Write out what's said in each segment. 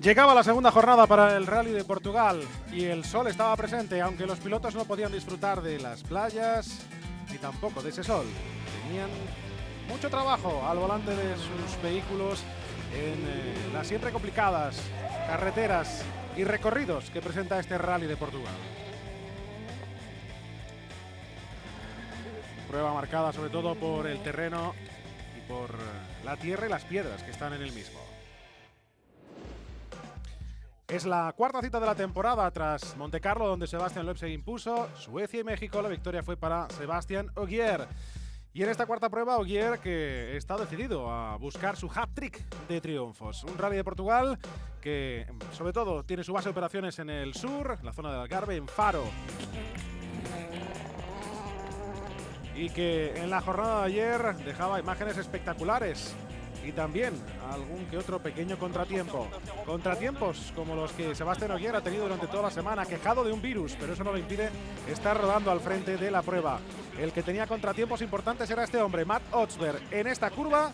Llegaba la segunda jornada para el Rally de Portugal y el sol estaba presente, aunque los pilotos no podían disfrutar de las playas ni tampoco de ese sol. Tenían mucho trabajo al volante de sus vehículos en las siempre complicadas carreteras y recorridos que presenta este Rally de Portugal. Prueba marcada sobre todo por el terreno y por la tierra y las piedras que están en el mismo. Es la cuarta cita de la temporada tras Montecarlo, donde Sebastian Loeb se impuso. Suecia y México, la victoria fue para Sebastian Ogier. Y en esta cuarta prueba, Ogier, que está decidido a buscar su hat-trick de triunfos. Un Rally de Portugal que, sobre todo, tiene su base de operaciones en el sur, en la zona del Algarve, en Faro. Y que en la jornada de ayer dejaba imágenes espectaculares. Y también algún que otro pequeño contratiempo. Contratiempos como los que Sebastian Ogier ha tenido durante toda la semana, quejado de un virus, pero eso no le impide estar rodando al frente de la prueba. El que tenía contratiempos importantes era este hombre, Matt Otsberg. En esta curva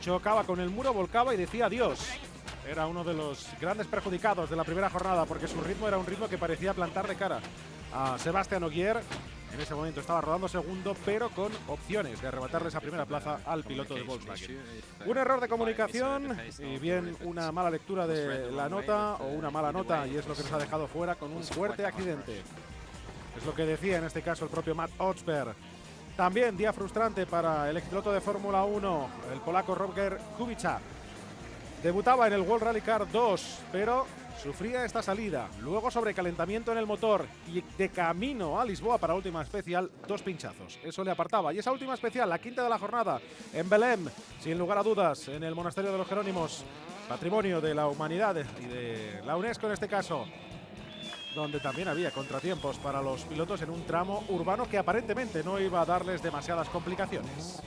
chocaba con el muro, volcaba y decía adiós. Era uno de los grandes perjudicados de la primera jornada, porque su ritmo era un ritmo que parecía plantar de cara a Sebastian Ogier. En ese momento estaba rodando segundo, pero con opciones de arrebatarle esa primera plaza al piloto de Volkswagen. Un error de comunicación y bien una mala lectura de la nota o una mala nota, y es lo que nos ha dejado fuera con un fuerte accidente. Es lo que decía en este caso el propio Matt Otsberg. También día frustrante para el expiloto de Fórmula 1, el polaco Roger Kubica. Debutaba en el World Rally Car 2, pero sufría esta salida, luego sobrecalentamiento en el motor y de camino a Lisboa para última especial, 2 pinchazos. Eso le apartaba. Y esa última especial, la quinta de la jornada, en Belém, sin lugar a dudas, en el Monasterio de los Jerónimos, patrimonio de la humanidad y de la UNESCO en este caso, donde también había contratiempos para los pilotos en un tramo urbano que aparentemente no iba a darles demasiadas complicaciones.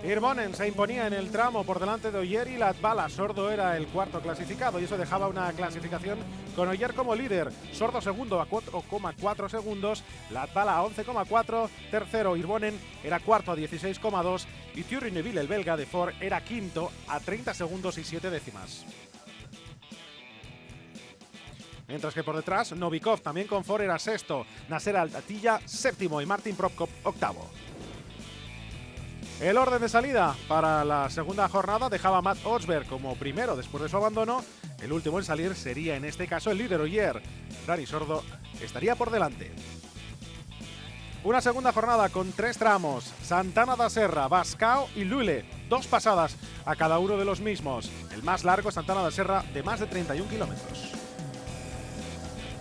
Hirvonen se imponía en el tramo por delante de Ogier y Latvala. Sordo era el cuarto clasificado y eso dejaba una clasificación con Ogier como líder. Sordo segundo a 4,4 segundos, Latvala a 11,4, tercero Hirvonen era cuarto a 16,2 y Thierry Neuville, el belga de Ford, era quinto a 30 segundos y 7 décimas. Mientras que por detrás, Novikov, también con Ford, era sexto, Nasser Al-Attiyah séptimo y Martin Prokop octavo. El orden de salida para la segunda jornada dejaba a Matt Otsberg como primero después de su abandono. El último en salir sería en este caso el líder Ogier. Dani Sordo estaría por delante. Una segunda jornada con 3 tramos. Santana da Serra, Bascao y Lule. 2 pasadas a cada uno de los mismos. El más largo, Santana da Serra, de más de 31 kilómetros.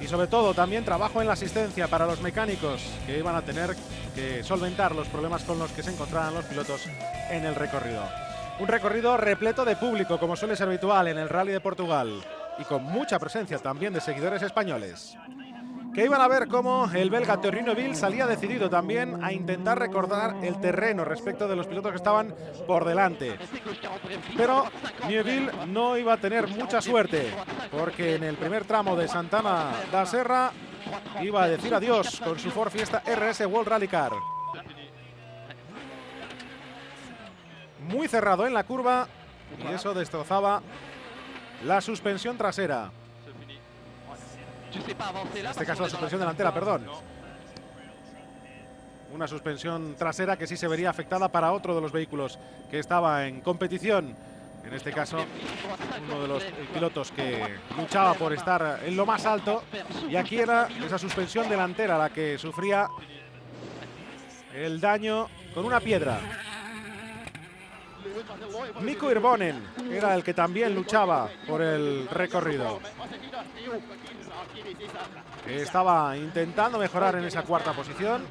Y sobre todo también trabajo en la asistencia para los mecánicos que iban a tener que solventar los problemas con los que se encontraban los pilotos en el recorrido. Un recorrido repleto de público, como suele ser habitual en el Rally de Portugal, y con mucha presencia también de seguidores españoles, que iban a ver cómo el belga Thierry Neuville salía decidido también a intentar recordar el terreno respecto de los pilotos que estaban por delante. Pero Neuville no iba a tener mucha suerte, porque en el primer tramo de Santana da Serra iba a decir adiós con su Ford Fiesta RS World Rally Car. Muy cerrado en la curva y eso destrozaba la suspensión trasera. En este caso la suspensión delantera, perdón. Una suspensión trasera que sí se vería afectada para otro de los vehículos que estaba en competición. En este caso, uno de los pilotos que luchaba por estar en lo más alto. Y aquí era esa suspensión delantera la que sufría el daño con una piedra. Mikko Hirvonen era el que también luchaba por el recorrido. Estaba intentando mejorar en esa cuarta posición.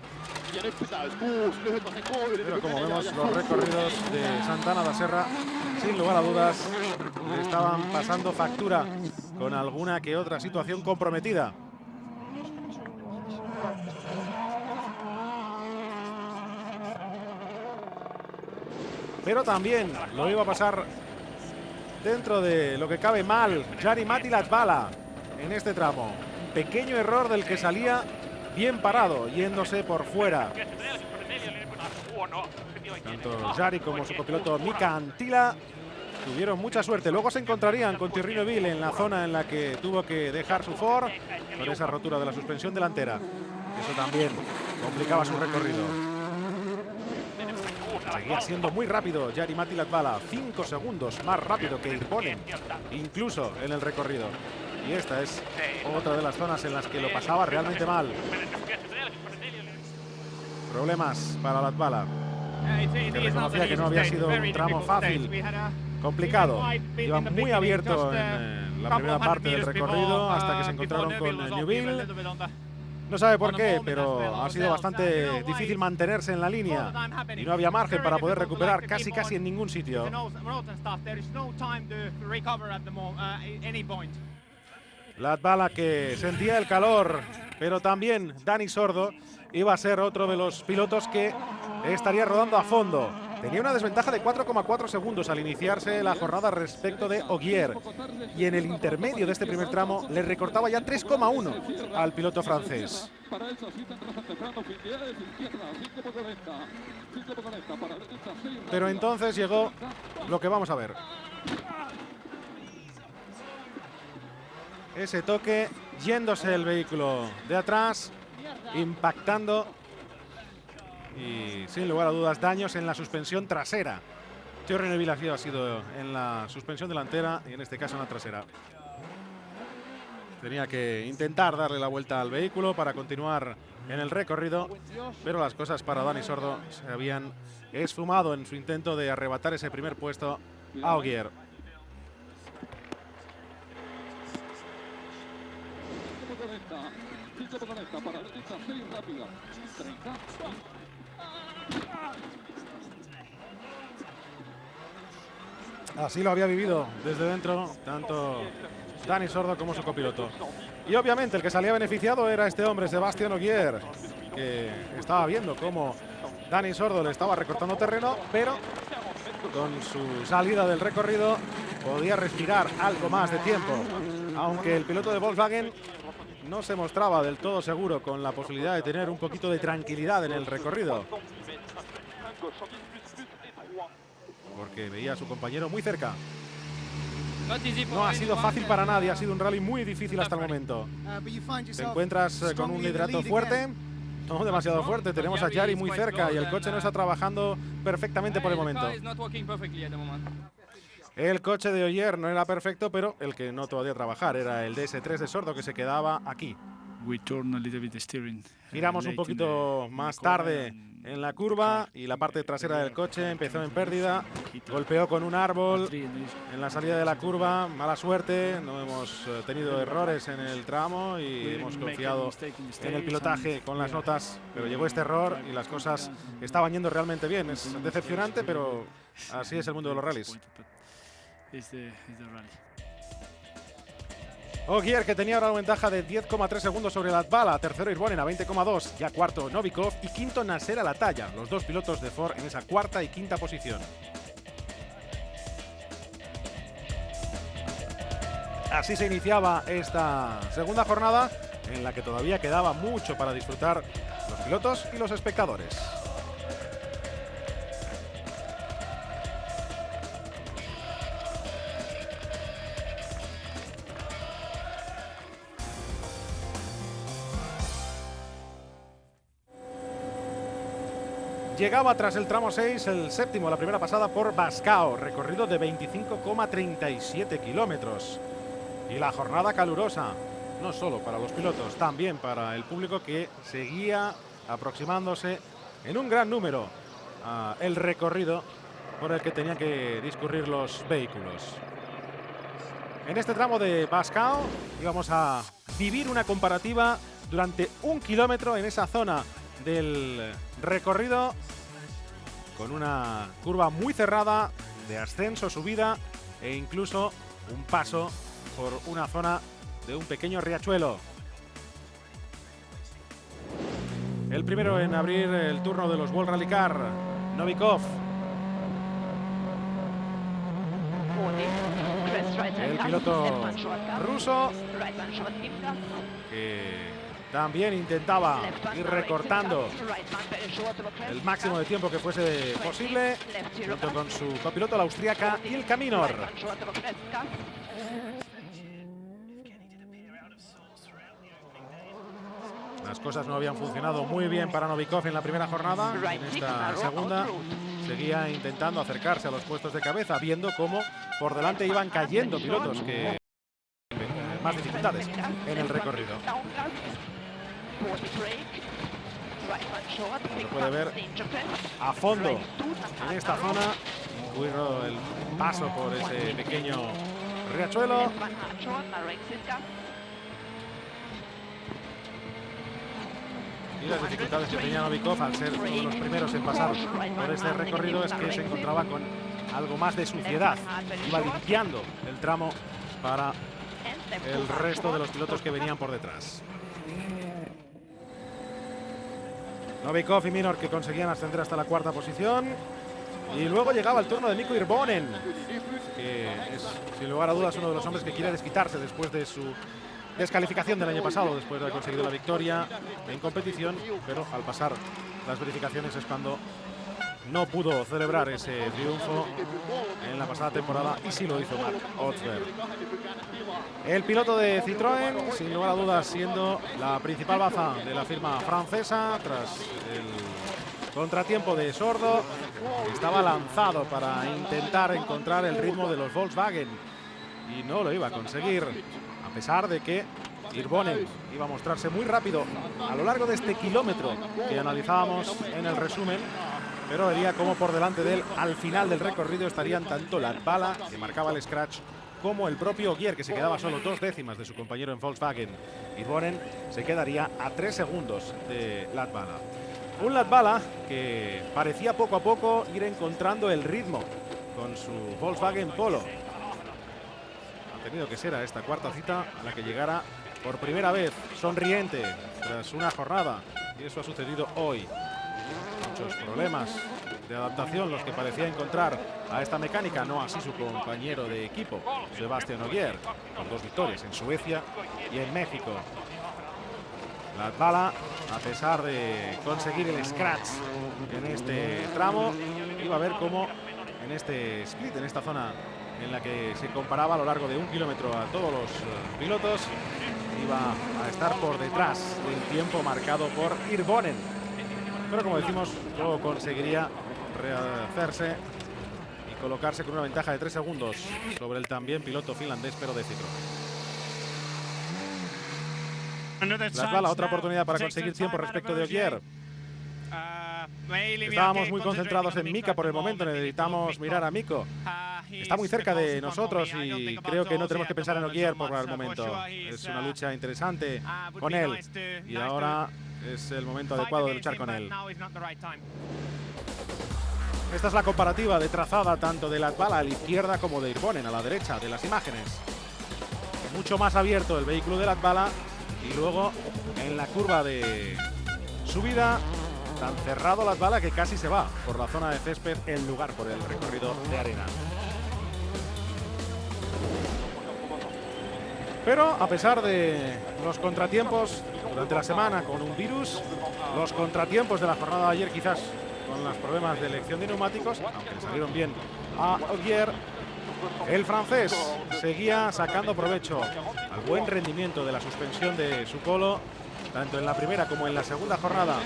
Pero como vemos, los recorridos de Santana da Serra, sin lugar a dudas, le estaban pasando factura con alguna que otra situación comprometida. Pero también lo iba a pasar dentro de lo que cabe mal Jari-Matti Latvala en este tramo. Pequeño error del que salía bien parado, yéndose por fuera. Tanto Jari como su copiloto Mika Anttila tuvieron mucha suerte. Luego se encontrarían con Thierry Neuville en la zona en la que tuvo que dejar su Ford por esa rotura de la suspensión delantera. Eso también complicaba su recorrido. Seguía siendo muy rápido Jari-Matti Latvala, 5 segundos más rápido que Hirvonen, incluso en el recorrido. Y esta es otra de las zonas en las que lo pasaba realmente mal. Problemas para Latvala, que reconocía que no había sido un tramo fácil, complicado. Iba muy abierto en la primera parte del recorrido hasta que se encontraron con Neuville. No sabe por qué, pero ha sido bastante difícil mantenerse en la línea y no había margen para poder recuperar casi en ningún sitio. Latvala, que sentía el calor, pero también Dani Sordo iba a ser otro de los pilotos que estaría rodando a fondo. Tenía una desventaja de 4,4 segundos al iniciarse la jornada respecto de Ogier. Y en el intermedio de este primer tramo le recortaba ya 3,1 al piloto francés. Pero entonces llegó lo que vamos a ver. Ese toque, yéndose el vehículo de atrás, impactando. Y sin lugar a dudas, daños en la suspensión trasera. Thierry Neuville ha sido en la suspensión delantera y en este caso en la trasera. Tenía que intentar darle la vuelta al vehículo para continuar en el recorrido, pero las cosas para Dani Sordo se habían esfumado en su intento de arrebatar ese primer puesto a Ogier. Así lo había vivido desde dentro tanto Dani Sordo como su copiloto. Y obviamente el que salía beneficiado era este hombre, Sébastien Ogier, que estaba viendo cómo Dani Sordo le estaba recortando terreno, pero con su salida del recorrido podía respirar algo más de tiempo. Aunque el piloto de Volkswagen no se mostraba del todo seguro con la posibilidad de tener un poquito de tranquilidad en el recorrido, porque veía a su compañero muy cerca. No ha sido fácil para nadie, ha sido un rally muy difícil hasta el momento. Te encuentras con un liderato fuerte, no demasiado fuerte. Tenemos a Jari muy cerca y el coche no está trabajando perfectamente por el momento. El coche de Ogier no era perfecto, pero el que no podía trabajar era el DS3 de Sordo, que se quedaba aquí. Giramos un poquito más tarde en la curva y la parte trasera del coche empezó en pérdida. Golpeó con un árbol en la salida de la curva. Mala suerte, no hemos tenido errores en el tramo y hemos confiado en el pilotaje con las notas, pero llegó este error y las cosas estaban yendo realmente bien. Es decepcionante, pero así es el mundo de los rallies. Ogier, que tenía ahora una ventaja de 10,3 segundos sobre Latvala. Tercero Hirvonen a 20,2. Ya cuarto Novikov y quinto Nasser Al-Attiyah. Los dos pilotos de Ford en esa cuarta y quinta posición. Así se iniciaba esta segunda jornada, en la que todavía quedaba mucho para disfrutar los pilotos y los espectadores. Llegaba tras el tramo 6, el séptimo, la primera pasada por Bascao, recorrido de 25,37 kilómetros. Y la jornada calurosa, no solo para los pilotos, también para el público que seguía aproximándose en un gran número a el recorrido por el que tenían que discurrir los vehículos. En este tramo de Bascao íbamos a vivir una comparativa durante 1 kilómetro en esa zona del recorrido, con una curva muy cerrada de ascenso, subida e incluso un paso por una zona de un pequeño riachuelo. El primero en abrir el turno de los World Rally Car, Novikov. El piloto ruso, que también intentaba ir recortando el máximo de tiempo que fuese posible, junto con su copiloto, la austríaca Ilka Minor. Las cosas no habían funcionado muy bien para Novikov en la primera jornada. En esta segunda seguía intentando acercarse a los puestos de cabeza, viendo cómo por delante iban cayendo pilotos que más dificultades en el recorrido. Se puede ver a fondo en esta zona, incluido el paso por ese pequeño riachuelo. Y las dificultades que tenía Novikov al ser uno de los primeros en pasar por este recorrido es que se encontraba con algo más de suciedad. Iba limpiando el tramo para el resto de los pilotos que venían por detrás. Novikov y Minor, que conseguían ascender hasta la cuarta posición. Y luego llegaba el turno de Mikko Hirvonen, que es sin lugar a dudas uno de los hombres que quiere desquitarse después de su descalificación del año pasado, después de haber conseguido la victoria en competición, pero al pasar las verificaciones es cuando no pudo celebrar ese triunfo en la pasada temporada, y sí lo hizo Marc Otzberg. El piloto de Citroën, sin lugar a dudas, siendo la principal baza de la firma francesa, tras el contratiempo de Sordo, estaba lanzado para intentar encontrar el ritmo de los Volkswagen y no lo iba a conseguir, a pesar de que Hirvonen iba a mostrarse muy rápido a lo largo de este kilómetro que analizábamos en el resumen, pero vería como por delante de él al final del recorrido estarían tanto Latvala, que marcaba el scratch, como el propio Ogier, que se quedaba solo 2 décimas de su compañero en Volkswagen. Hirvonen se quedaría a 3 segundos de Latvala. Un Latvala que parecía poco a poco ir encontrando el ritmo con su Volkswagen Polo. Ha tenido que ser a esta cuarta cita a la que llegara por primera vez sonriente tras una jornada, y eso ha sucedido hoy. Muchos problemas de adaptación los que parecía encontrar a esta mecánica, no así su compañero de equipo, Sebastián Ogier, con 2 victorias en Suecia y en México. Latvala, a pesar de conseguir el scratch en este tramo, iba a ver cómo en este split, en esta zona en la que se comparaba a lo largo de 1 kilómetro a todos los pilotos, iba a estar por detrás del tiempo marcado por Hirvonen. Pero como decimos, luego conseguiría rehacerse y colocarse con una ventaja de 3 segundos sobre el también piloto finlandés, pero de Citroën. Latvala, otra oportunidad para conseguir tiempo respecto de Ogier. Estábamos muy concentrados en Mika por el momento, necesitamos mirar a Mikko. Está muy cerca de nosotros y creo que no tenemos que pensar en Ogier por el momento. Es una lucha interesante con él y ahora es el momento adecuado de luchar con él. Esta es la comparativa de trazada tanto de Latvala a la izquierda como de Hirvonen a la derecha de las imágenes. Mucho más abierto el vehículo de Latvala y luego en la curva de subida tan cerrado Latvala que casi se va por la zona de césped en lugar por el recorrido de arena. Pero a pesar de los contratiempos durante la semana con un virus, los contratiempos de la jornada de ayer quizás con los problemas de elección de neumáticos, aunque le salieron bien a Ogier, el francés seguía sacando provecho al buen rendimiento de la suspensión de su polo, tanto en la primera como en la segunda jornada,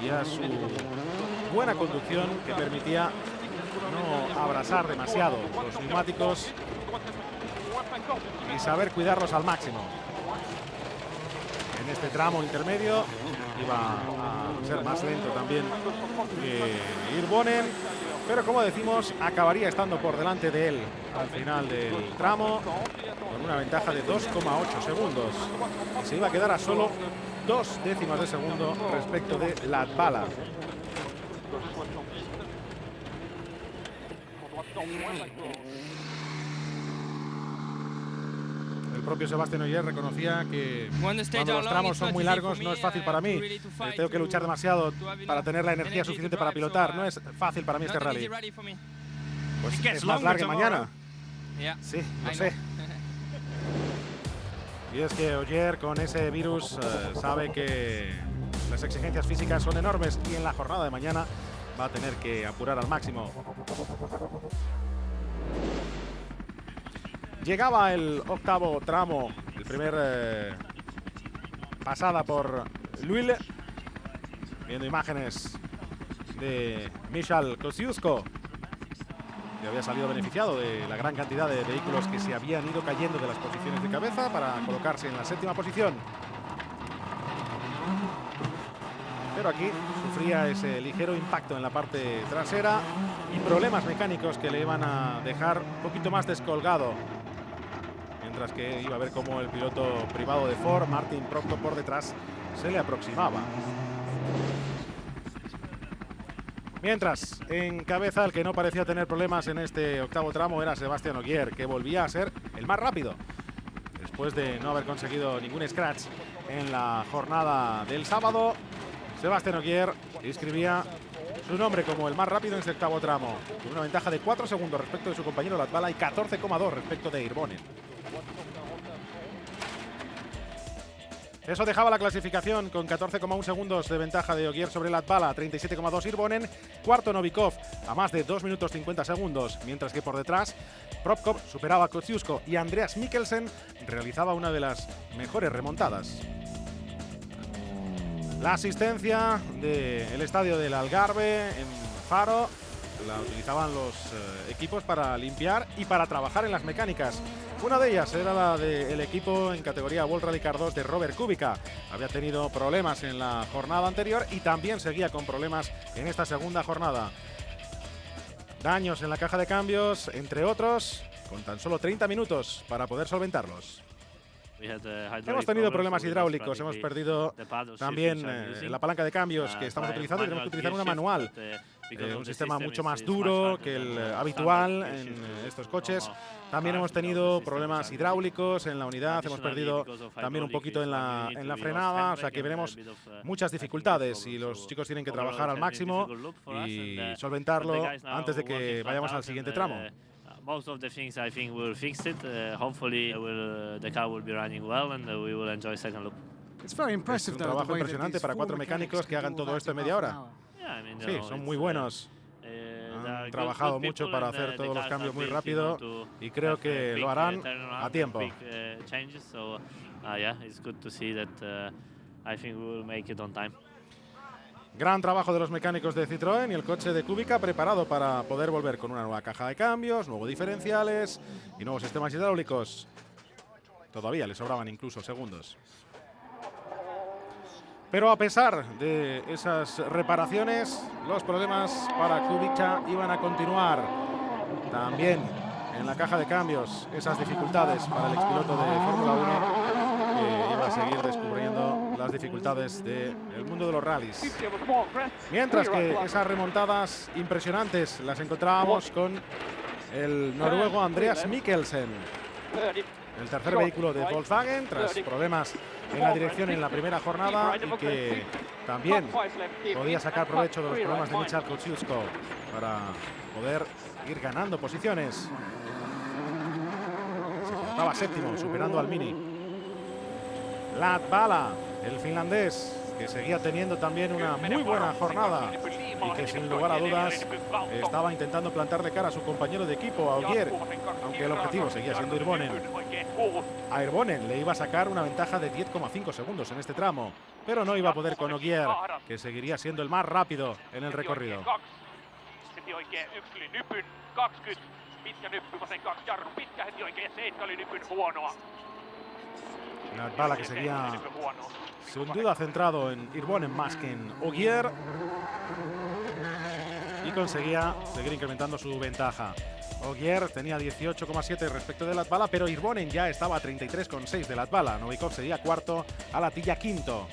y a su buena conducción que permitía no abrasar demasiado los neumáticos y saber cuidarlos al máximo. En este tramo intermedio iba a ser más lento también que Hirvonen, pero como decimos, acabaría estando por delante de él al final del tramo con una ventaja de 2,8 segundos. Y se iba a quedar a solo 2 décimas de segundo respecto de Latvala. El propio Sébastien Ogier reconocía que cuando los tramos son muy largos no es fácil para mí. Tengo que luchar demasiado para tener la energía suficiente para pilotar. No es fácil para mí este rally. Pues es más largo mañana. Sí, lo sé. Y es que Ogier con ese virus sabe que las exigencias físicas son enormes y en la jornada de mañana va a tener que apurar al máximo. Llegaba el octavo tramo, el primer pasada por Lille, viendo imágenes de Michal Kosciuszko, que había salido beneficiado de la gran cantidad de vehículos que se habían ido cayendo de las posiciones de cabeza para colocarse en la séptima posición. Pero aquí sufría ese ligero impacto en la parte trasera y problemas mecánicos que le iban a dejar un poquito más descolgado. Mientras que iba a ver cómo el piloto privado de Ford, Martin Prokop, por detrás se le aproximaba. Mientras, en cabeza, el que no parecía tener problemas en este octavo tramo era Sébastien Ogier, que volvía a ser el más rápido, después de no haber conseguido ningún scratch en la jornada del sábado. Sébastien Ogier inscribía su nombre como el más rápido en este octavo tramo, con una ventaja de 4 segundos respecto de su compañero Latvala y 14,2 respecto de Hirvonen. Eso dejaba la clasificación con 14,1 segundos de ventaja de Ogier sobre Latvala, 37,2 Hirvonen, cuarto Novikov a más de 2 minutos 50 segundos, mientras que por detrás Prokop superaba a Kosciuszko y Andreas Mikkelsen realizaba una de las mejores remontadas. La asistencia del estadio del Algarve en Faro la utilizaban los equipos para limpiar y para trabajar en las mecánicas. Una de ellas era la del equipo en categoría World Rally Car 2 de Robert Kubica. Había tenido problemas en la jornada anterior y también seguía con problemas en esta segunda jornada. Daños en la caja de cambios, entre otros, con tan solo 30 minutos para poder solventarlos. Hemos tenido problemas hidráulicos, hemos perdido también la palanca de cambios que estamos utilizando y tenemos que utilizar una manual. Un sistema mucho más duro que el habitual en estos coches. También hemos tenido problemas hidráulicos en la unidad, hemos perdido también un poquito en la frenada, o sea que veremos muchas dificultades y los chicos tienen que trabajar al máximo y solventarlo antes de que vayamos al siguiente tramo. Most of the things I think we'll fix it. Hopefully the car will be running well and we will enjoy second loop. Es un trabajo impresionante para 4 mecánicos que hagan todo esto en media hora. Sí, son muy buenos. Han trabajado mucho para hacer todos los cambios muy rápido y creo que lo harán a tiempo. Gran trabajo de los mecánicos de Citroën y el coche de Kubica preparado para poder volver con una nueva caja de cambios, nuevos diferenciales y nuevos sistemas hidráulicos. Todavía le sobraban incluso segundos. Pero a pesar de esas reparaciones, los problemas para Kubica iban a continuar. También en la caja de cambios, esas dificultades para el expiloto de Fórmula 1, que iba a seguir descubriendo las dificultades del mundo de los rallies. Mientras que esas remontadas impresionantes las encontrábamos con el noruego Andreas Mikkelsen, el tercer vehículo de Volkswagen, tras problemas en la dirección en la primera jornada y que también podía sacar provecho de los problemas de Michal Kosciuszko para poder ir ganando posiciones. Se colocaba séptimo, superando al Mini. Latvala, el finlandés, que seguía teniendo también una muy buena jornada y que sin lugar a dudas estaba intentando plantarle cara a su compañero de equipo, a Ogier, aunque el objetivo seguía siendo Hirvonen. A Hirvonen le iba a sacar una ventaja de 10,5 segundos en este tramo, pero no iba a poder con Ogier, que seguiría siendo el más rápido en el recorrido. Latvala, que seguía sin duda centrado en Hirvonen más que en Ogier, y conseguía seguir incrementando su ventaja. Ogier tenía 18,7 respecto de Latvala, pero Hirvonen ya estaba a 33,6 de Latvala. Novikov sería cuarto, Alatilla quinto.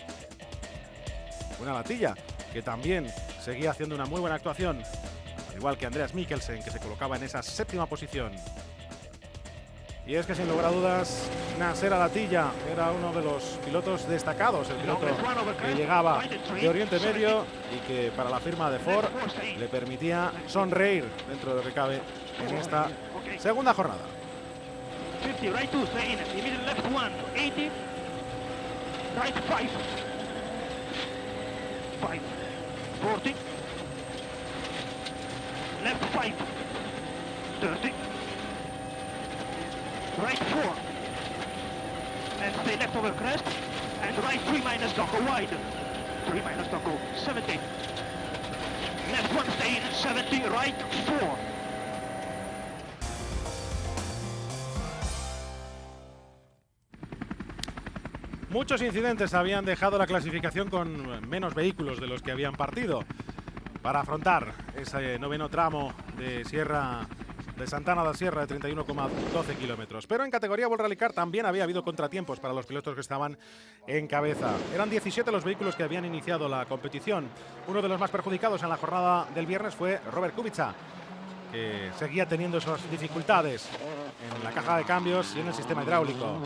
Una Latilla, que también seguía haciendo una muy buena actuación, al igual que Andreas Mikkelsen, que se colocaba en esa 7ª posición. Y es que sin lugar a dudas, Nasser Al-Attiyah era uno de los pilotos destacados, el piloto que llegaba de Oriente Medio y que para la firma de Ford le permitía sonreír dentro de lo que cabe en esta segunda jornada. 50, right 2, stay in, immediate left 1, 80, right 5, 5, 40, left 5, 30, right 4, and stay left over crest, and right 3 minus Doco wide, 3 minus Doco, 70, left 1 stay in, 70, right 4. Muchos incidentes habían dejado la clasificación con menos vehículos de los que habían partido para afrontar ese 9º tramo de Sierra de Santana da Sierra de 31,12 kilómetros. Pero en categoría World Rally Car también había habido contratiempos para los pilotos que estaban en cabeza. Eran 17 los vehículos que habían iniciado la competición. Uno de los más perjudicados en la jornada del viernes fue Robert Kubica, que seguía teniendo esas dificultades en la caja de cambios y en el sistema hidráulico.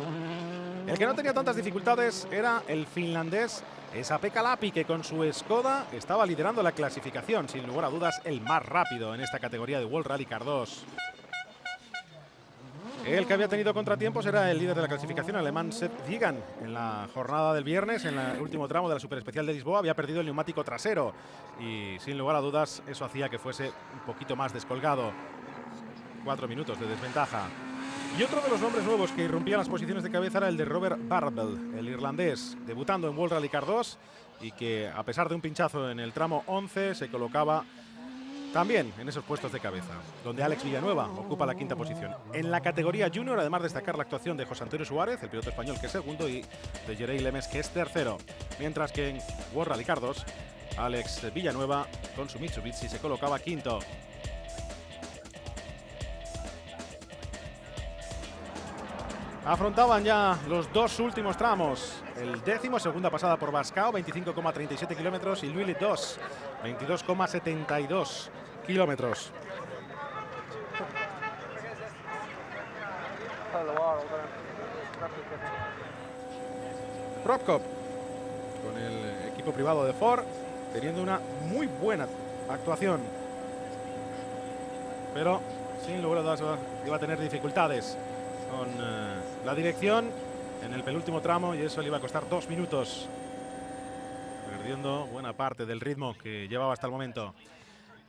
El que no tenía tantas dificultades era el finlandés Esa-Pekka Lappi, que con su Skoda estaba liderando la clasificación, sin lugar a dudas el más rápido en esta categoría de World Rally Car 2. El que había tenido contratiempos era el líder de la clasificación, alemán Sepp Wiegand. En la jornada del viernes, en el último tramo de la Superespecial de Lisboa, había perdido el neumático trasero y sin lugar a dudas eso hacía que fuese un poquito más descolgado. 4 minutos de desventaja. Y otro de los nombres nuevos que irrumpía las posiciones de cabeza era el de Robert Barbel, el irlandés, debutando en World Rally Car 2 y que, a pesar de un pinchazo en el tramo 11, se colocaba también en esos puestos de cabeza, donde Alex Villanueva ocupa la 5ª posición. En la categoría Junior, además destacar la actuación de José Antonio Suárez, el piloto español, que es segundo, y de Jerey Lemes, que es tercero. Mientras que en World Rally Car 2, Alex Villanueva, con su Mitsubishi, se colocaba 5º. Afrontaban ya los 2 últimos tramos. El 10º, segunda pasada por Bascao, 25,37 kilómetros, y Lluili 2, 22,72 kilómetros. Prokop, con el equipo privado de Ford, teniendo una muy buena actuación. Pero, sin lugar a dudas, iba a tener dificultades con la dirección en el penúltimo tramo, y eso le iba a costar 2 minutos, perdiendo buena parte del ritmo que llevaba hasta el momento.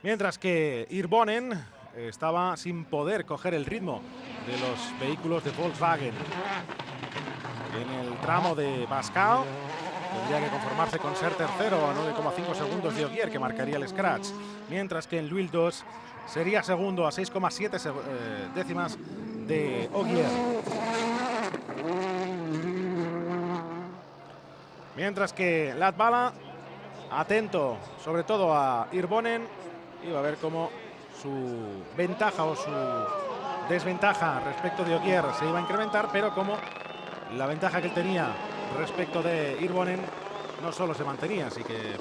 Mientras que Hirvonen estaba sin poder coger el ritmo de los vehículos de Volkswagen. En el tramo de Bascao tendría que conformarse con ser tercero a 9,5 segundos de Ogier, que marcaría el scratch, mientras que en Lluil 2 sería segundo a 6,7 décimas de Ogier. Mientras que Latvala, atento sobre todo a Hirvonen, iba a ver cómo su ventaja o su desventaja respecto de Ogier se iba a incrementar, pero como la ventaja que él tenía respecto de Hirvonen no solo se mantenía, así que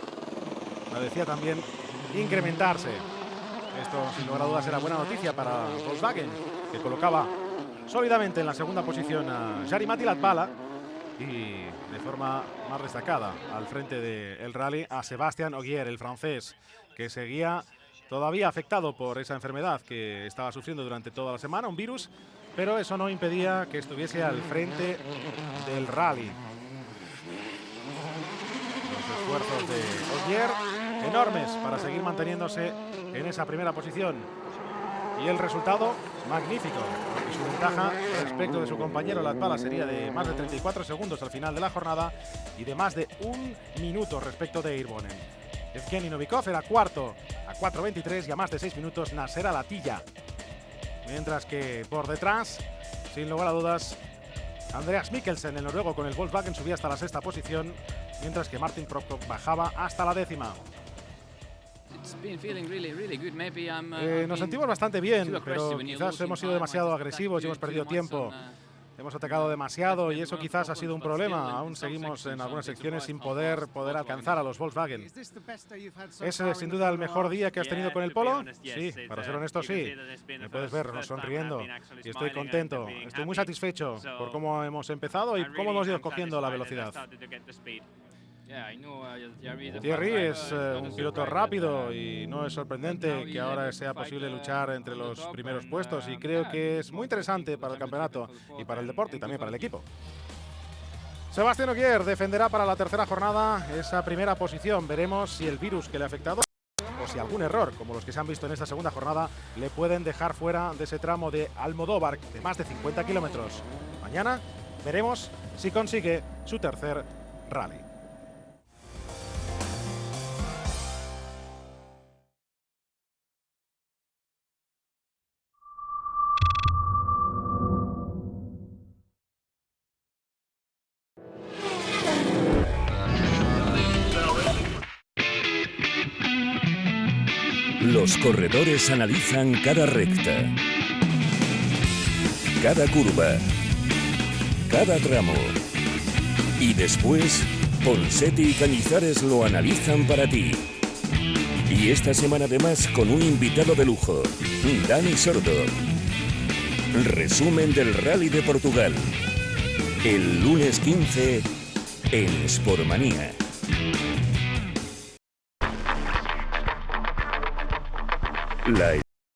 parecía también incrementarse. Esto, sin lugar a dudas, era buena noticia para Volkswagen, que colocaba sólidamente en la segunda posición a Jari-Matti Latvala y de forma más destacada al frente del rally a Sébastien Ogier, el francés, que seguía todavía afectado por esa enfermedad que estaba sufriendo durante toda la semana, un virus, pero eso no impedía que estuviese al frente del rally. Los esfuerzos de Ogier enormes para seguir manteniéndose en esa primera posición. Y el resultado, magnífico, porque su ventaja respecto de su compañero Latvala sería de más de 34 segundos al final de la jornada y de más de 1 minuto respecto de Hirvonen. Evgeny Novikov era cuarto a 4.23 y a más de 6 minutos Nasser Al-Attiyah. Mientras que por detrás, sin lugar a dudas, Andreas Mikkelsen, el noruego, con el Volkswagen subía hasta la 6ª posición, mientras que Martin Prokop bajaba hasta la 10ª. Nos sentimos bastante bien, pero quizás hemos sido demasiado agresivos y hemos perdido tiempo. Hemos atacado demasiado y eso quizás ha sido un problema. Aún seguimos en algunas secciones sin poder alcanzar a los Volkswagen. ¿Es sin duda el mejor día que has tenido con el Polo? Sí, para ser honesto, sí. Me puedes ver sonriendo y estoy contento. Estoy muy satisfecho por cómo hemos empezado y cómo hemos ido cogiendo la velocidad. Thierry es un piloto rápido y no es sorprendente que ahora sea posible luchar entre los primeros puestos, y creo que es muy interesante para el campeonato y para el deporte y también para el equipo. Sébastien Ogier defenderá para la tercera jornada esa primera posición. Veremos si el virus que le ha afectado o si algún error, como los que se han visto en esta segunda jornada, le pueden dejar fuera de ese tramo de Almodóvar de más de 50 kilómetros. Mañana veremos si consigue su tercer rally. Los corredores analizan cada recta, cada curva, cada tramo. Y después, Ponseti y Cañizares lo analizan para ti. Y esta semana además con un invitado de lujo, Dani Sordo. Resumen del Rally de Portugal. El lunes 15 en Sportmanía. La